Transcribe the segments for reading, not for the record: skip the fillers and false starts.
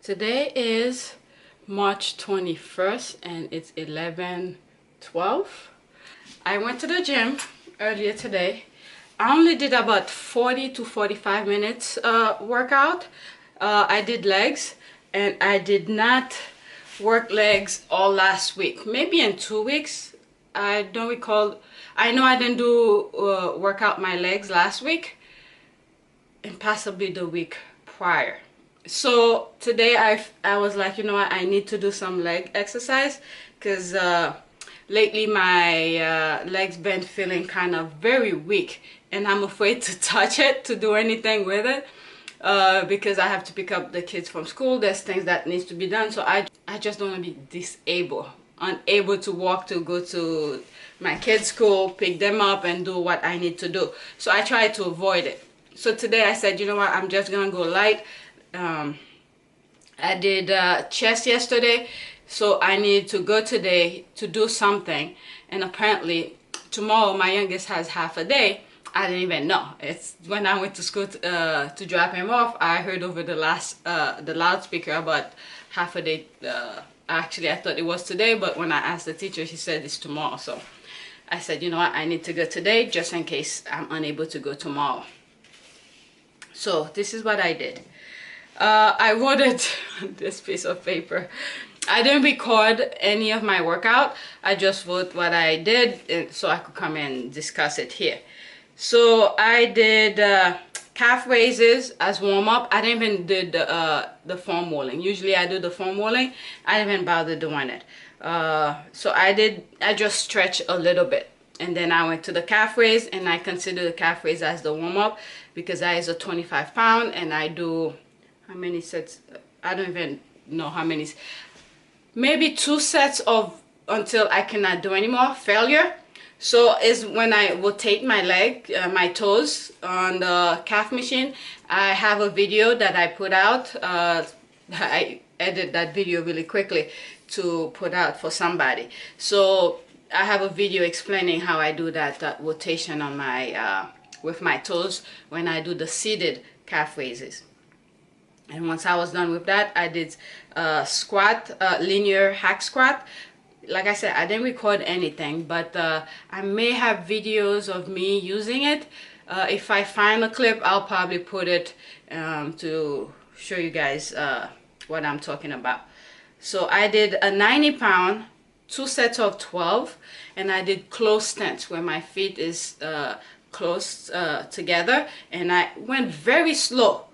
Today is March 21st and it's 11:12. I went to the gym earlier today. I only did about 40 to 45 minutes workout. I did legs, and I did not work legs all last week. Maybe in 2 weeks. I don't recall. I know I didn't do workout my legs last week and possibly the week prior. So today I was like, you know what, I need to do some leg exercise because lately my legs been feeling kind of very weak, and I'm afraid to touch it, to do anything with it, because I have to pick up the kids from school. There's things that needs to be done, so I just don't want to be disabled, unable to walk to go to my kids' school, pick them up and do what I need to do. So I try to avoid it. So today I said, you know what, I'm just gonna go light. I did chest yesterday, so I need to go today to do something. And apparently tomorrow my youngest has half a day. I didn't even know. It's when I went to school to drop him off, I heard over the loudspeaker about half a day. Actually I thought it was today, but when I asked the teacher, she said it's tomorrow. So I said, you know what, I need to go today just in case I'm unable to go tomorrow. So this is what I did. I wrote it on this piece of paper. I didn't record any of my workout. I just wrote what I did so I could come and discuss it here. So I did calf raises as warm-up. I didn't even do the foam rolling. Usually I do the foam rolling. I didn't even bother doing it. So I just stretched a little bit. And then I went to the calf raise, and I consider the calf raise as the warm-up because that is a 25-pound, and I do, how many sets? I don't even know how many. Maybe 2 sets of until I cannot do anymore. Failure. So is when I rotate my leg, my toes on the calf machine. I have a video that I put out. I edit that video really quickly to put out for somebody. So I have a video explaining how I do that rotation on my with my toes when I do the seated calf raises. And once I was done with that, I did squat, linear hack squat. Like I said, I didn't record anything, but I may have videos of me using it. If I find a clip, I'll probably put it to show you guys what I'm talking about. So I did a 90-pound, 2 sets of 12, and I did close stance where my feet is close together, and I went very slow.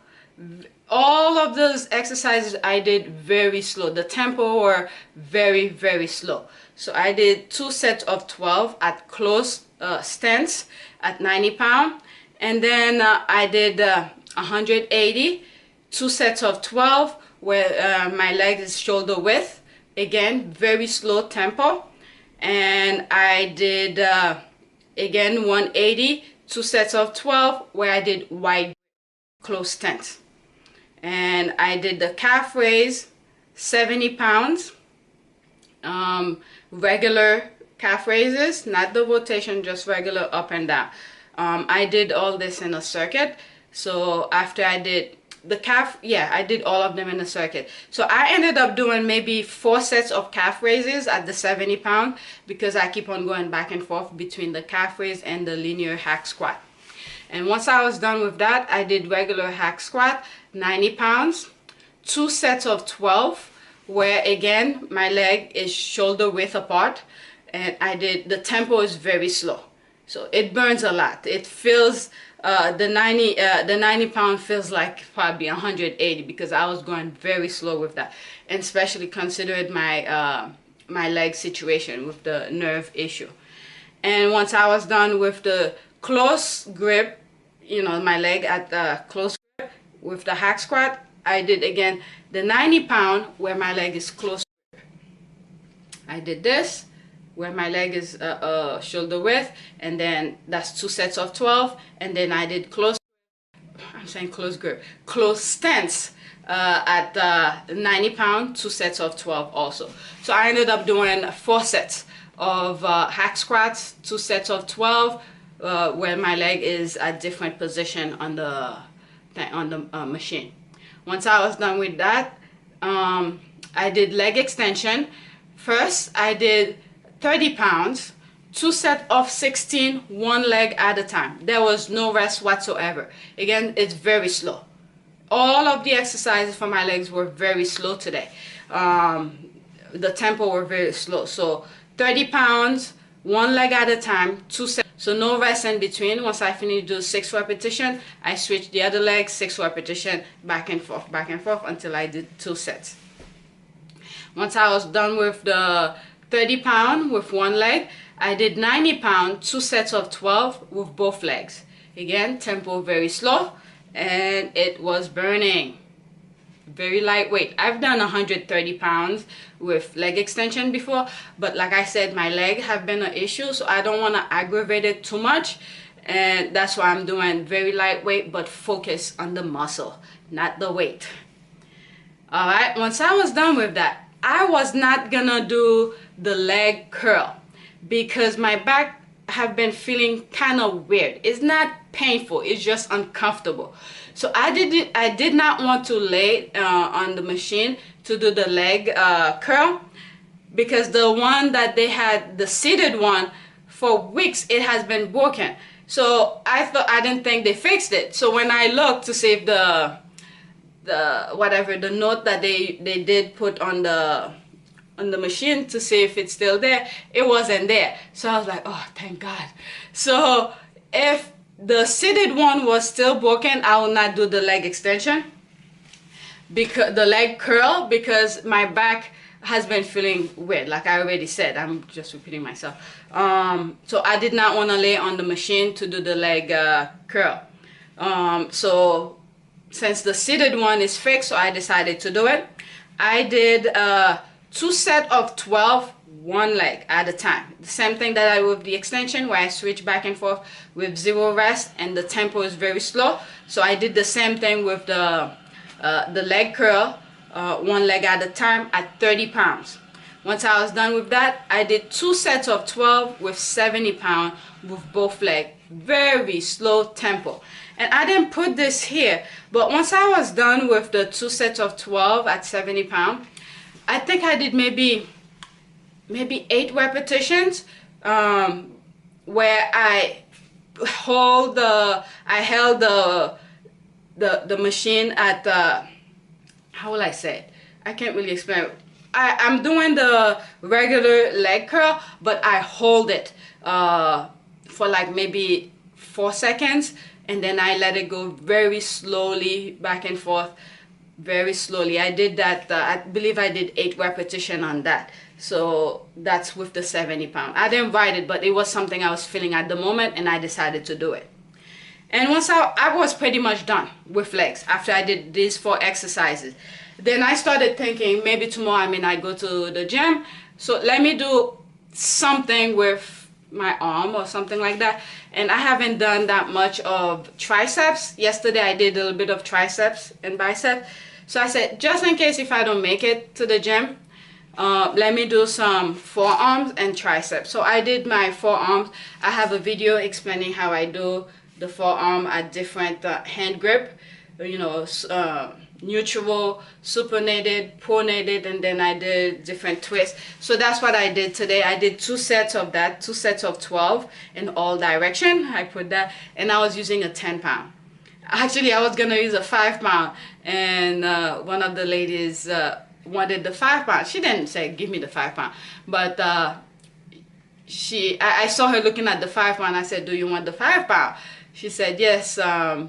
All of those exercises I did very slow. The tempo were very, very slow. So I did 2 sets of 12 at close stance at 90-pound, and then I did 180, 2 sets of 12 where my leg is shoulder width. Again, very slow tempo. And I did again 180, 2 sets of 12 where I did wide close stance. And I did the calf raise, 70 pounds, regular calf raises, not the rotation, just regular up and down. I did all this in a circuit. So after I did the calf, yeah, I did all of them in a circuit. So I ended up doing maybe 4 sets of calf raises at the 70-pound because I keep on going back and forth between the calf raise and the linear hack squat. And once I was done with that, I did regular hack squat, 90 pounds, 2 sets of 12, where again, my leg is shoulder width apart. And I did, the tempo is very slow. So it burns a lot. It feels, the 90-pound feels like probably 180 because I was going very slow with that. And especially considering my, my leg situation with the nerve issue. And once I was done with the close grip, you know, my leg at the close grip with the hack squat, I did again the 90-pound where my leg is close grip. I did this where my leg is shoulder width, and then that's 2 sets of 12, and then I did close grip, close stance at 90-pound, 2 sets of 12 also. So I ended up doing 4 sets of hack squats, 2 sets of 12, where my leg is at different position on the machine. Once I was done with that, I did leg extension. First, I did 30 pounds, 2 sets of 16, one leg at a time. There was no rest whatsoever. Again, it's very slow. All of the exercises for my legs were very slow today. The tempo were very slow. So 30 pounds, one leg at a time, 2 sets. So no rest in between. Once I finish do 6 repetitions, I switch the other leg, 6 repetitions, back and forth until I did 2 sets. Once I was done with the 30 pound with one leg, I did 90 pound, 2 sets of 12 with both legs. Again, tempo very slow, and it was burning. Very lightweight. I've done 130 pounds with leg extension before, but like I said, my leg have been an issue, so I don't want to aggravate it too much, and that's why I'm doing very lightweight, but focus on the muscle, not the weight. All right, once I was done with that, I was not gonna do the leg curl because my back have been feeling kind of weird. It's not painful, it's just uncomfortable. So I did not want to lay on the machine to do the leg curl, because the one that they had, the seated one, for weeks it has been broken. So I didn't think they fixed it. So when I looked to see if the note that they did put on the machine to see if it's still there, it wasn't there. So I was like, oh, thank God. So if the seated one was still broken, I will not do the leg extension, because the leg curl, because my back has been feeling weird. Like I already said, I'm just repeating myself. So I did not want to lay on the machine to do the leg curl. So since the seated one is fixed, so I decided to do it. I did 2 sets of 12, one leg at a time. The same thing that I with the extension, where I switch back and forth with 0 rest, and the tempo is very slow. So I did the same thing with the leg curl, one leg at a time at 30 pounds. Once I was done with that, I did 2 sets of 12 with 70 pounds with both legs. Very slow tempo. And I didn't put this here, but once I was done with the 2 sets of 12 at 70 pounds, I think I did maybe 8 repetitions, where I held the machine at how will I say it? I can't really explain it. I'm doing the regular leg curl, but I hold it for like maybe 4 seconds, and then I let it go very slowly back and forth, very slowly. I did that, I believe I did 8 repetitions on that. So that's with the 70 pound. I didn't write it, but it was something I was feeling at the moment, and I decided to do it. And once I was pretty much done with legs after I did these 4 exercises. Then I started thinking, maybe tomorrow I may not go to the gym, so let me do something with my arm or something like that. And I haven't done that much of triceps. Yesterday I did a little bit of triceps and biceps. So I said, just in case if I don't make it to the gym, let me do some forearms and triceps. So I did my forearms. I have a video explaining how I do the forearm at different hand grip, you know, neutral, supinated, pronated, and then I did different twists. So that's what I did today. I did 2 sets of that, 2 sets of 12 in all direction. I put that, and I was using a 10 pound. Actually, I was gonna use a 5 pound, and one of the ladies wanted the 5 pound. She didn't say give me the 5 pound, but I saw her looking at the 5 pound. I said, do you want the 5 pound? She said yes,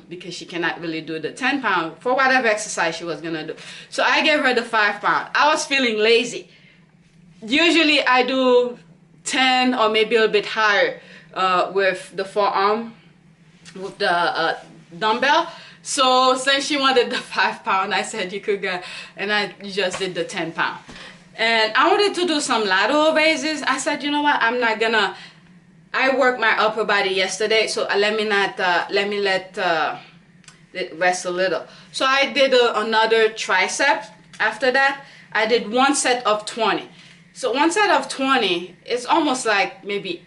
because she cannot really do the 10 pound for whatever exercise she was gonna do. So I gave her the 5 pound. I was feeling lazy. Usually I do 10 or maybe a little bit higher with the forearm, with the dumbbell. So since she wanted the 5 pound, I said you could go, and I just did the 10 pound. And I wanted to do some lateral raises. I said, you know what, I'm not gonna. I worked my upper body yesterday, so let it rest a little. So I did another tricep. After that, I did 1 set of 20. So 1 set of 20 is almost like maybe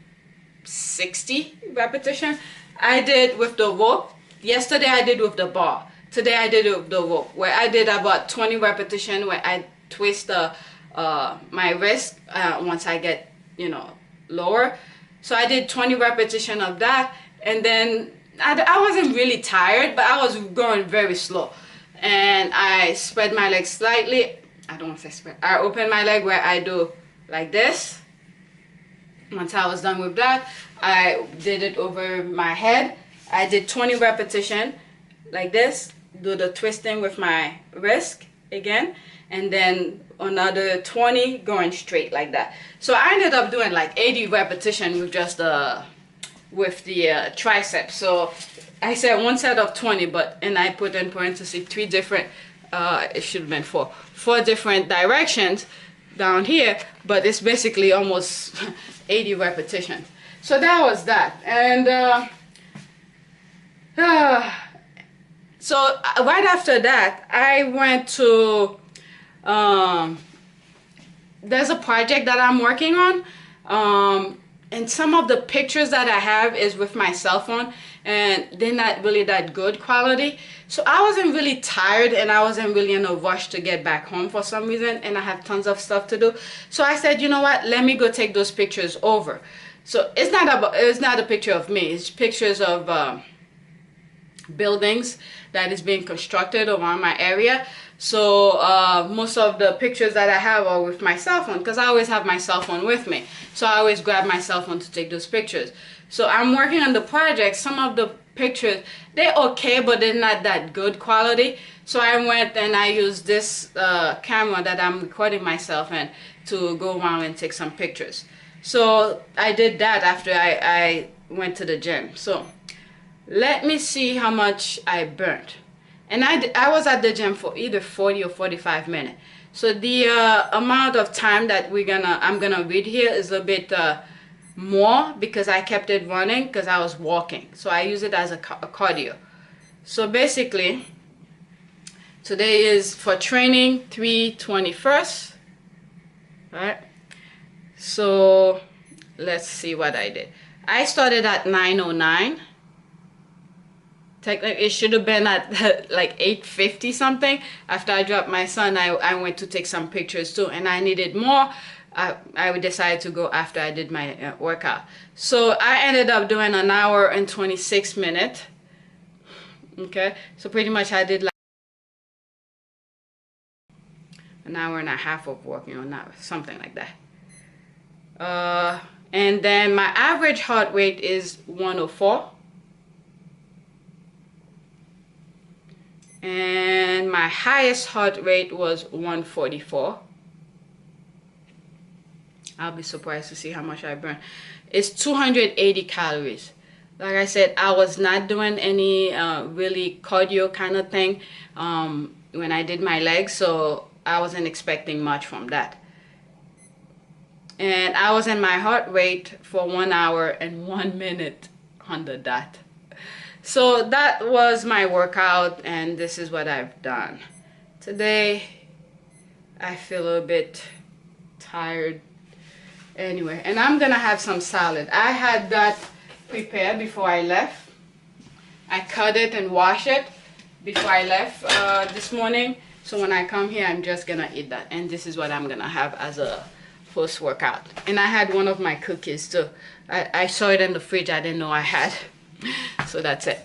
60 repetition. I did with the rope. Yesterday I did with the bar. today I did the rope where I did about 20 repetition where I twist my wrist once I get, you know, lower. So I did 20 repetition of that, and then I wasn't really tired, but I was going very slow. And I spread my legs slightly. I don't want to say spread. I open my leg where I do like this. Once I was done with that, I did it over my head. I did 20 repetition like this. Do the twisting with my wrist again, and then another 20 going straight like that. So I ended up doing like 80 repetition with just the tricep. So I said one set of 20, but and I put in parentheses 3 different it should have been 4 different directions down here, but it's basically almost 80 repetitions. So that was that. And so right after that I went to there's a project that I'm working on, and some of the pictures that I have is with my cell phone, and they're not really that good quality. So I wasn't really tired, and I wasn't really in a rush to get back home for some reason, and I have tons of stuff to do. So I said, you know what, let me go take those pictures over. So it's not a picture of me, it's pictures of buildings that is being constructed around my area. So most of the pictures that I have are with my cell phone, because I always have my cell phone with me. So I always grab my cell phone to take those pictures. So I'm working on the project. Some of the pictures, they're okay, but they're not that good quality. So I went and I used this camera that I'm recording myself in to go around and take some pictures. So I did that after I went to the gym. So let me see how much I burnt. And I was at the gym for either 40 or 45 minutes. So the amount of time that I'm gonna read here is a bit more, because I kept it running because I was walking. So I use it as a cardio. So basically, today is for training 3/21. Right? So let's see what I did. I started at 9:09. Technically, it should have been at like 8:50 something. After I dropped my son, I went to take some pictures too, and I needed more. I decided to go after I did my workout. So I ended up doing 1 hour and 26 minutes. Okay, so pretty much I did like 1 hour and a half of walking, or not, something like that. And then my average heart rate is 104. And my highest heart rate was 144. I'll be surprised to see how much I burned. It's 280 calories. Like I said, I was not doing any really cardio kind of thing when I did my legs, so I wasn't expecting much from that. And I was in my heart rate for 1 hour and 1 minute on the dot. So that was my workout, and this is what I've done. Today, I feel a bit tired. Anyway, and I'm gonna have some salad. I had that prepared before I left. I cut it and wash it before I left this morning. So when I come here, I'm just gonna eat that. And this is what I'm gonna have as a post-workout. And I had one of my cookies too. I saw it in the fridge, I didn't know I had. So that's it.